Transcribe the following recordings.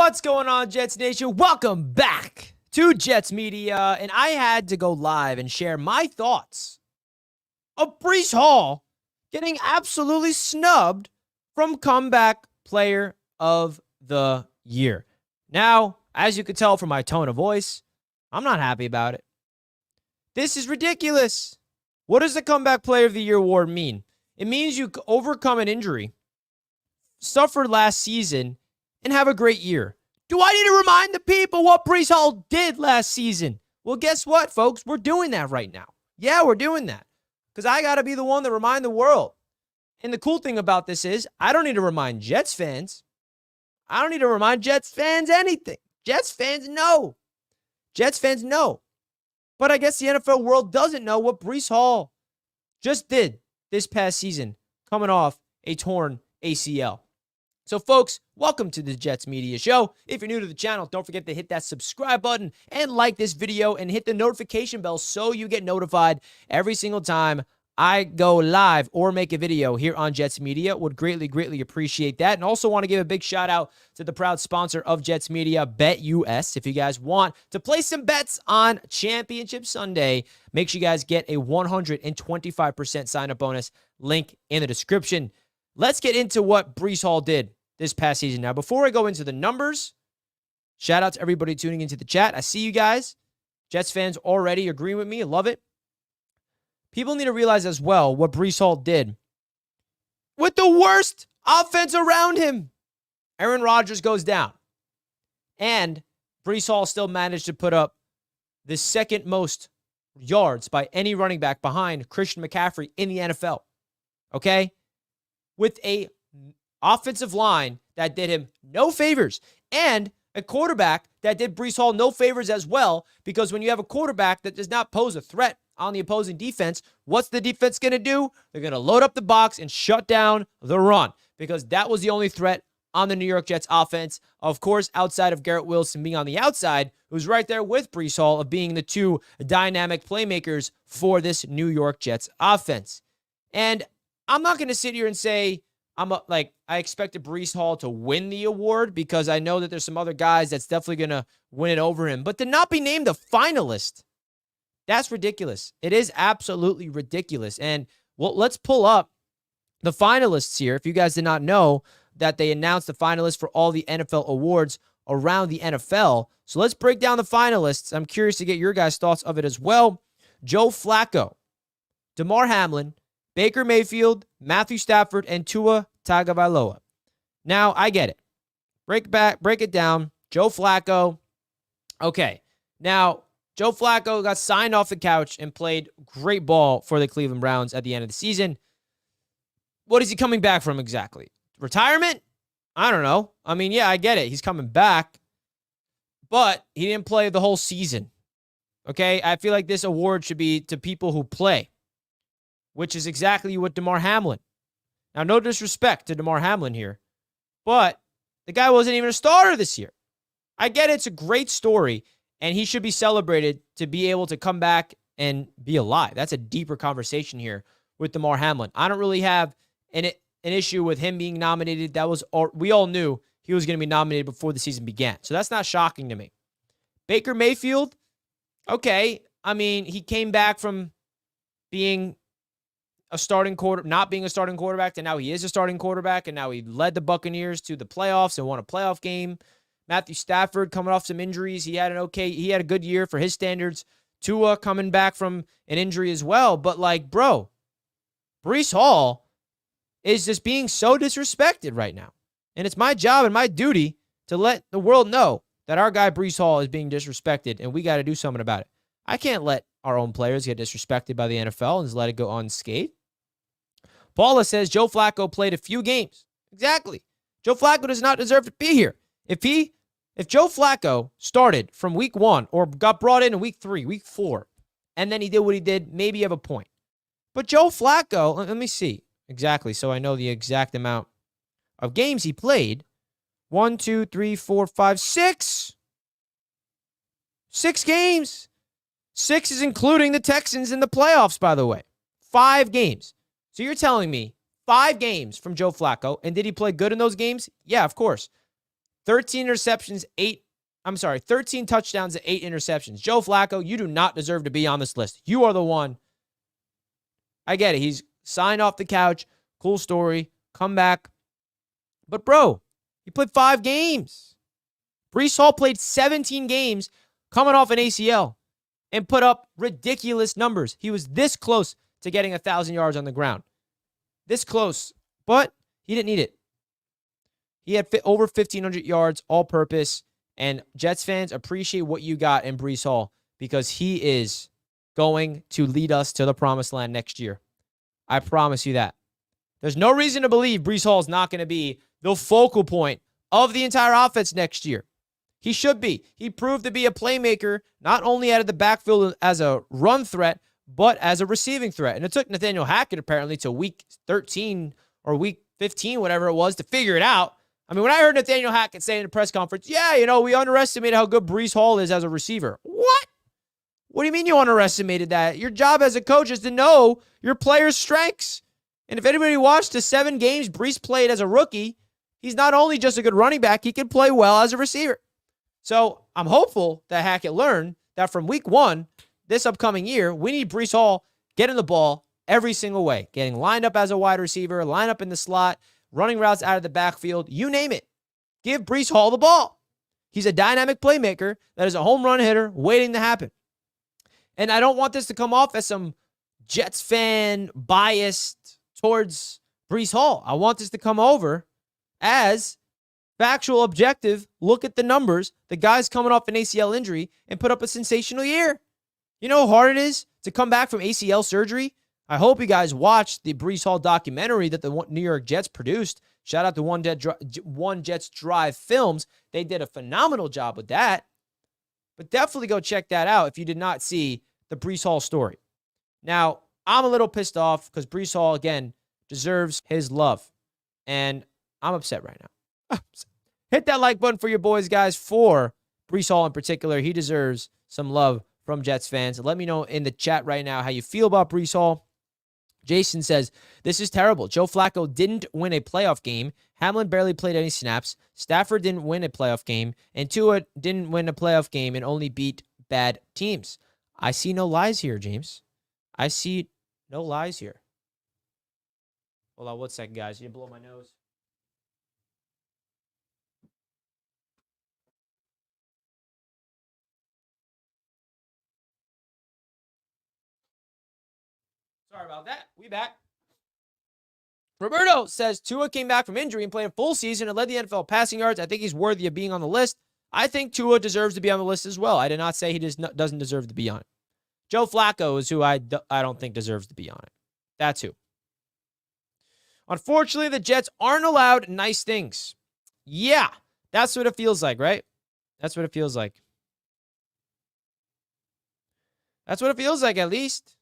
What's going on, Jets Nation? Welcome back to Jets Media, and I had to go live and share my thoughts of Breece Hall getting absolutely snubbed from Comeback Player of the Year. Now, as you can tell from my tone of voice, I'm not happy about it. This is ridiculous. What does the Comeback Player of the Year award mean? It means you overcome an injury, suffered last season, and have a great year. Do I need to remind the people what Breece Hall did last season? Well, guess what, folks? We're doing that right now. Yeah, we're doing that. Because I got to be the one to remind the world. And the cool thing about this is I don't need to remind Jets fans. I don't need to remind Jets fans anything. Jets fans know. Jets fans know. But I guess the NFL world doesn't know what Breece Hall just did this past season, coming off a torn ACL. So, folks, welcome to the Jets Media Show. If you're new to the channel, don't forget to hit that subscribe button and like this video and hit the notification bell so you get notified every single time I go live or make a video here on Jets Media. Would greatly, greatly appreciate that. And also want to give a big shout out to the proud sponsor of Jets Media, BetUS. If you guys want to place some bets on Championship Sunday, make sure you guys get a 125% sign-up bonus. Link in the description. Let's get into what Breece Hall did this past season. Now, before I go into the numbers, shout out to everybody tuning into the chat. I see you guys. Jets fans already agree with me. I love it. People need to realize as well what Breece Hall did with the worst offense around him. Aaron Rodgers goes down. And Breece Hall still managed to put up the second most yards by any running back behind Christian McCaffrey in the NFL. Okay? With a offensive line that did him no favors, and a quarterback that did Breece Hall no favors as well, because when you have a quarterback that does not pose a threat on the opposing defense, what's the defense going to do? They're going to load up the box and shut down the run, because that was the only threat on the New York Jets offense. Of course, outside of Garrett Wilson being on the outside, who's right there with Breece Hall of being the two dynamic playmakers for this New York Jets offense. And I'm not going to sit here and say I expected Breece Hall to win the award, because I know that there's some other guys that's definitely going to win it over him. But to not be named a finalist, that's ridiculous. It is absolutely ridiculous. And well, let's pull up the finalists here. If you guys did not know that they announced the finalists for all the NFL awards around the NFL. So let's break down the finalists. I'm curious to get your guys' thoughts of it as well. Joe Flacco, Damar Hamlin, Baker Mayfield, Matthew Stafford, and Tua Tagovailoa. Now, I get it. Break it down. Joe Flacco. Okay. Now, Joe Flacco got signed off the couch and played great ball for the Cleveland Browns at the end of the season. What is he coming back from exactly? Retirement? I don't know. I mean, yeah, I get it. He's coming back, but he didn't play the whole season. Okay? I feel like this award should be to people who play, which is exactly what Damar Hamlin. Now, no disrespect to Damar Hamlin here, but the guy wasn't even a starter this year. I get it. It's a great story, and he should be celebrated to be able to come back and be alive. That's a deeper conversation here with Damar Hamlin. I don't really have an issue with him being nominated. We all knew he was going to be nominated before the season began, so that's not shocking to me. Baker Mayfield, okay. I mean, he came back from being not being a starting quarterback, to now he is a starting quarterback, and now he led the Buccaneers to the playoffs and won a playoff game. Matthew Stafford coming off some injuries. He had a good year for his standards. Tua coming back from an injury as well. But like, bro, Breece Hall is just being so disrespected right now. And it's my job and my duty to let the world know that our guy Breece Hall is being disrespected, and we got to do something about it. I can't let our own players get disrespected by the NFL and just let it go unscathed. Paula says Joe Flacco played a few games. Exactly. Joe Flacco does not deserve to be here. If Joe Flacco started from week 1 or got brought in week 3, week 4, and then he did what he did, maybe you have a point. But Joe Flacco, let me see exactly so I know the exact amount of games he played. 1, 2, 3, 4, 5, 6. 6 games. 6 is including the Texans in the playoffs, by the way. 5 games. So you're telling me 5 games from Joe Flacco, and did he play good in those games? Yeah, of course. 13 touchdowns, 8 interceptions. Joe Flacco, you do not deserve to be on this list. You are the one. I get it. He's signed off the couch. Cool story. Come back. But, bro, he played 5 games. Breece Hall played 17 games coming off an ACL and put up ridiculous numbers. He was this close to getting 1,000 yards on the ground. This close, but he didn't need it. He had over 1,500 yards all-purpose, and Jets fans appreciate what you got in Breece Hall because he is going to lead us to the promised land next year. I promise you that. There's no reason to believe Breece Hall is not going to be the focal point of the entire offense next year. He should be. He proved to be a playmaker, not only out of the backfield as a run threat, but as a receiving threat. And it took Nathaniel Hackett apparently to week 13 or week 15, whatever it was, to figure it out. I mean, when I heard Nathaniel Hackett say in the press conference, yeah, we underestimated how good Breece Hall is as a receiver. What? What do you mean you underestimated that? Your job as a coach is to know your players' strengths. And if anybody watched the 7 games Breece played as a rookie, he's not only just a good running back, he can play well as a receiver. So I'm hopeful that Hackett learned that from week 1, this upcoming year, we need Breece Hall getting the ball every single way, getting lined up as a wide receiver, line up in the slot, running routes out of the backfield, you name it. Give Breece Hall the ball. He's a dynamic playmaker that is a home run hitter waiting to happen. And I don't want this to come off as some Jets fan biased towards Breece Hall. I want this to come over as factual, objective, look at the numbers. The guy's coming off an ACL injury and put up a sensational year. You know how hard it is to come back from ACL surgery? I hope you guys watched the Breece Hall documentary that the New York Jets produced. Shout out to One Jets Drive Films. They did a phenomenal job with that. But definitely go check that out if you did not see the Breece Hall story. Now, I'm a little pissed off because Breece Hall, again, deserves his love. And I'm upset right now. Hit that like button for your boys, guys, for Breece Hall in particular. He deserves some love from Jets fans. Let me know in the chat right now how you feel about Breece Hall. Jason says, this is terrible. Joe Flacco didn't win a playoff game. Hamlin barely played any snaps. Stafford didn't win a playoff game. And Tua didn't win a playoff game and only beat bad teams. I see no lies here, James. I see no lies here. Hold on 1 second, guys. You blow my nose. Sorry about that. We back. Roberto says Tua came back from injury and played a full season and led the NFL passing yards. I think he's worthy of being on the list. I think Tua deserves to be on the list as well. I did not say he doesn't deserve to be on it. Joe Flacco is who I don't think deserves to be on it. That's who. Unfortunately, the Jets aren't allowed nice things. Yeah, that's what it feels like, right? That's what it feels like. That's what it feels like, at least.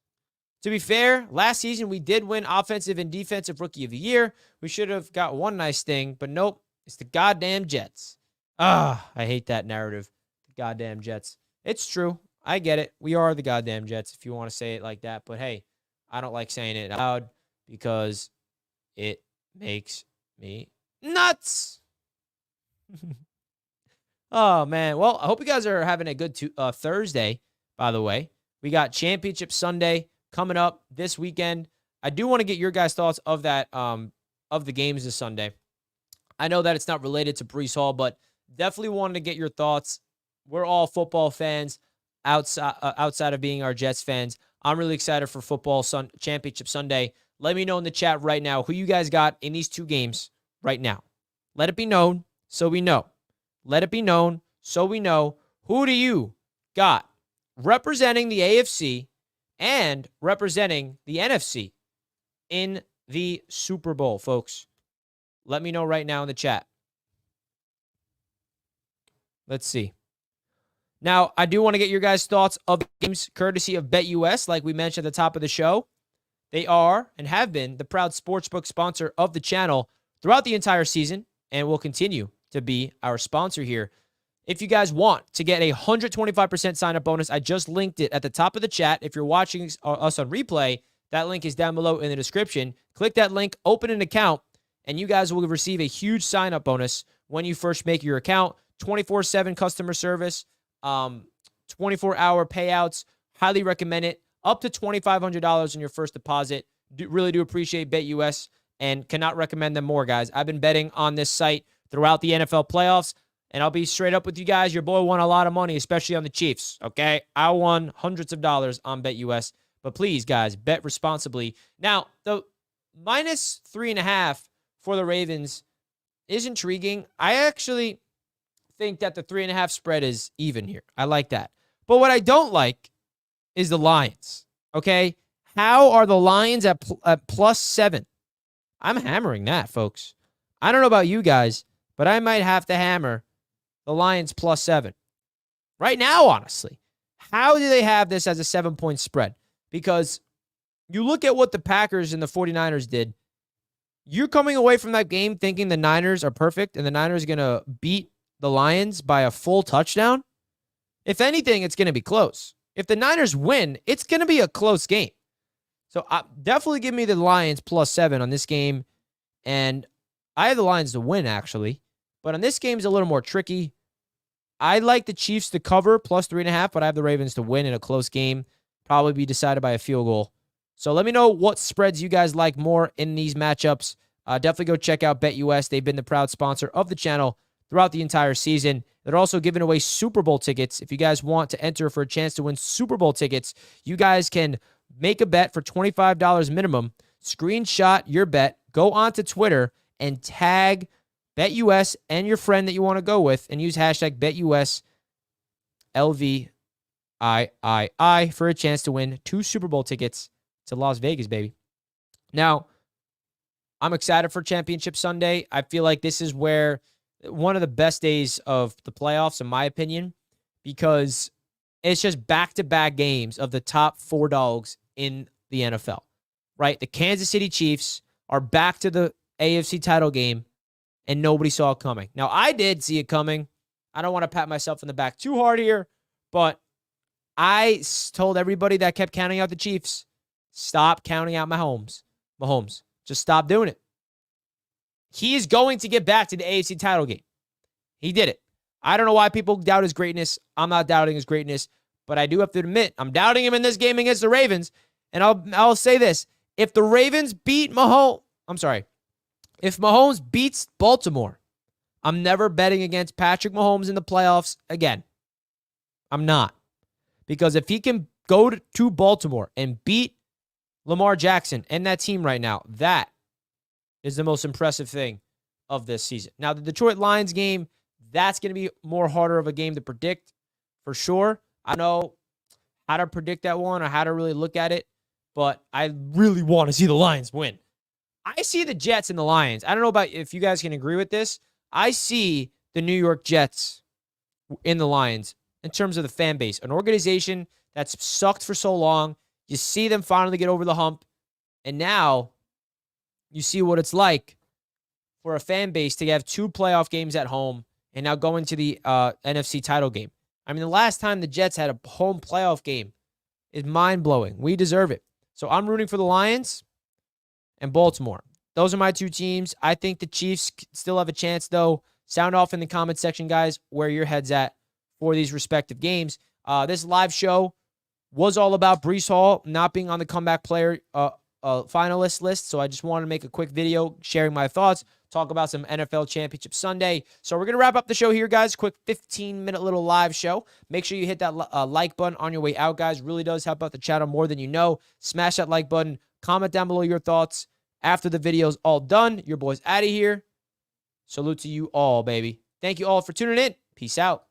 To be fair, last season we did win Offensive and Defensive Rookie of the Year. We should have got one nice thing, but nope. It's the goddamn Jets. I hate that narrative. The goddamn Jets. It's true. I get it. We are the goddamn Jets if you want to say it like that. But hey, I don't like saying it out loud because it makes me nuts. Oh, man. Well, I hope you guys are having a good Thursday, by the way. We got Championship Sunday coming up this weekend. I do want to get your guys' thoughts of that, of the games this Sunday. I know that it's not related to Breece Hall, but definitely wanted to get your thoughts. We're all football fans outside of being our Jets fans. I'm really excited for football championship Sunday. Let me know in the chat right now who you guys got in these two games right now. Let it be known so we know. Let it be known so we know. Who do you got representing the AFC and representing the NFC in the Super Bowl, folks? Let me know right now in the chat. Let's see. Now, I do want to get your guys' thoughts of the games courtesy of BetUS, like we mentioned at the top of the show. They are and have been the proud sportsbook sponsor of the channel throughout the entire season and will continue to be our sponsor here. If you guys want to get a 125% sign-up bonus, I just linked it at the top of the chat. If you're watching us on replay, that link is down below in the description. Click that link, open an account, and you guys will receive a huge sign-up bonus when you first make your account. 24/7 customer service, 24-hour payouts. Highly recommend it. Up to $2,500 in your first deposit. Really do appreciate BetUS and cannot recommend them more, guys. I've been betting on this site throughout the NFL playoffs, and I'll be straight up with you guys. Your boy won a lot of money, especially on the Chiefs, okay? I won hundreds of dollars on BetUS, but please, guys, bet responsibly. Now, the minus 3.5 for the Ravens is intriguing. I actually think that the 3.5 spread is even here. I like that. But what I don't like is the Lions, okay? How are the Lions at +7? I'm hammering that, folks. I don't know about you guys, but I might have to hammer the Lions +7. Right now, honestly, how do they have this as a 7-point spread? Because you look at what the Packers and the 49ers did. You're coming away from that game thinking the Niners are perfect and the Niners are going to beat the Lions by a full touchdown. If anything, it's going to be close. If the Niners win, it's going to be a close game. So definitely give me the Lions +7 on this game. And I have the Lions to win, actually. But on this game, it's a little more tricky. I like the Chiefs to cover +3.5, but I have the Ravens to win in a close game. Probably be decided by a field goal. So let me know what spreads you guys like more in these matchups. Definitely go check out BetUS. They've been the proud sponsor of the channel throughout the entire season. They're also giving away Super Bowl tickets. If you guys want to enter for a chance to win Super Bowl tickets, you guys can make a bet for $25 minimum, screenshot your bet, go onto Twitter, and tag BetUS and your friend that you want to go with, and use hashtag BetUSLVIII for a chance to win 2 Super Bowl tickets to Las Vegas, baby. Now, I'm excited for Championship Sunday. I feel like this is where one of the best days of the playoffs, in my opinion, because it's just back-to-back games of the top 4 dogs in the NFL, right? The Kansas City Chiefs are back to the AFC title game, and nobody saw it coming. Now, I did see it coming. I don't want to pat myself in the back too hard here, but I told everybody that kept counting out the Chiefs, stop counting out Mahomes. Just stop doing it. He is going to get back to the AFC title game. He did it. I don't know why people doubt his greatness. I'm not doubting his greatness, but I do have to admit, I'm doubting him in this game against the Ravens. And I'll say this. If the Ravens beat Mahomes, if Mahomes beats Baltimore, I'm never betting against Patrick Mahomes in the playoffs again. I'm not. Because if he can go to Baltimore and beat Lamar Jackson and that team right now, that is the most impressive thing of this season. Now, the Detroit Lions game, that's going to be more harder of a game to predict for sure. I know how to predict that one or how to really look at it, but I really want to see the Lions win. I see the Jets and the Lions. I don't know about if you guys can agree with this. I see the New York Jets in the Lions in terms of the fan base, an organization that's sucked for so long. You see them finally get over the hump, and now you see what it's like for a fan base to have 2 playoff games at home and now going to the NFC title game. I mean, the last time the Jets had a home playoff game is mind-blowing. We deserve it. So I'm rooting for the Lions and Baltimore. Those are my 2 teams. I think the Chiefs still have a chance, though. Sound off in the comment section, guys, where your head's at for these respective games. This live show was all about Breece Hall not being on the Comeback Player finalist list. So I just wanted to make a quick video sharing my thoughts, talk about some NFL Championship Sunday. So we're going to wrap up the show here, guys. Quick 15-minute little live show. Make sure you hit that like button on your way out, guys. Really does help out the channel more than you know. Smash that like button. Comment down below your thoughts. After the video's all done, your boy's out of here. Salute to you all, baby. Thank you all for tuning in. Peace out.